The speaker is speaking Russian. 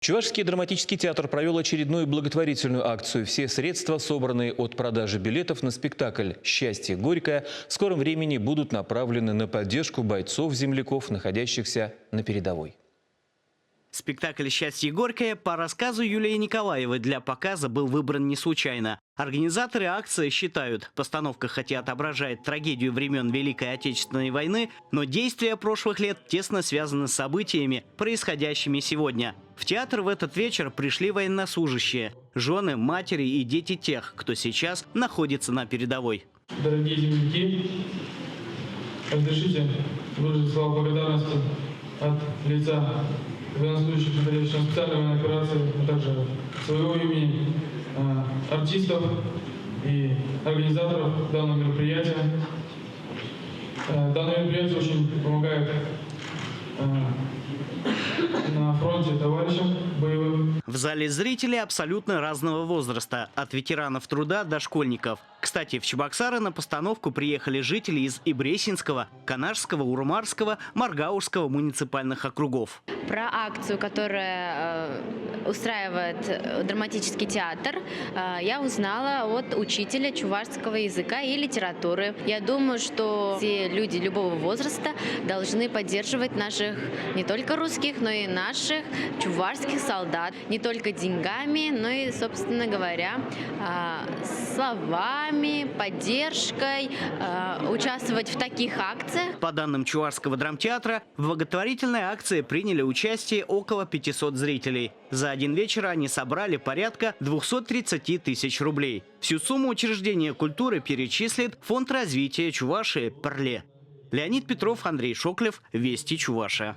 Чувашский драматический театр провел очередную благотворительную акцию. Все средства, собранные от продажи билетов на спектакль «Счастье горькое», в скором времени будут направлены на поддержку бойцов-земляков, находящихся на передовой. Спектакль «Счастье горькое» по рассказу Юлии Николаевой для показа был выбран не случайно. Организаторы акции считают, постановка хоть и отображает трагедию времен Великой Отечественной войны, но действия прошлых лет тесно связаны с событиями, происходящими сегодня. В театр в этот вечер пришли военнослужащие, жены, матери и дети тех, кто сейчас находится на передовой. Дорогие земляки, разрешите выразить слова благодарности от лица военнослужащих, находящихся на специальной военной операции, а также своего имени, артистов и организаторов данного мероприятия. Данное мероприятие очень помогает на фронте товарищам боевым. В зале зрители абсолютно разного возраста, от ветеранов труда до школьников. Кстати, в Чебоксары на постановку приехали жители из Ибресинского, Канашского, Урмарского, Маргаушского муниципальных округов. Про акцию, которая устраивает драматический театр, я узнала от учителя чувашского языка и литературы. Я думаю, что все люди любого возраста должны поддерживать наших не только русских, но и наших чувашских солдат. Не только деньгами, но и, собственно говоря, словами, поддержкой, участвовать в таких акциях. По данным Чувашского драмтеатра, в благотворительной акции приняли участие около 500 зрителей. За один вечер они собрали порядка 230 тысяч рублей. Всю сумму учреждение культуры перечислит Фонд развития Чувашии «Прле». Леонид Петров, Андрей Шоклев, Вести Чувашия.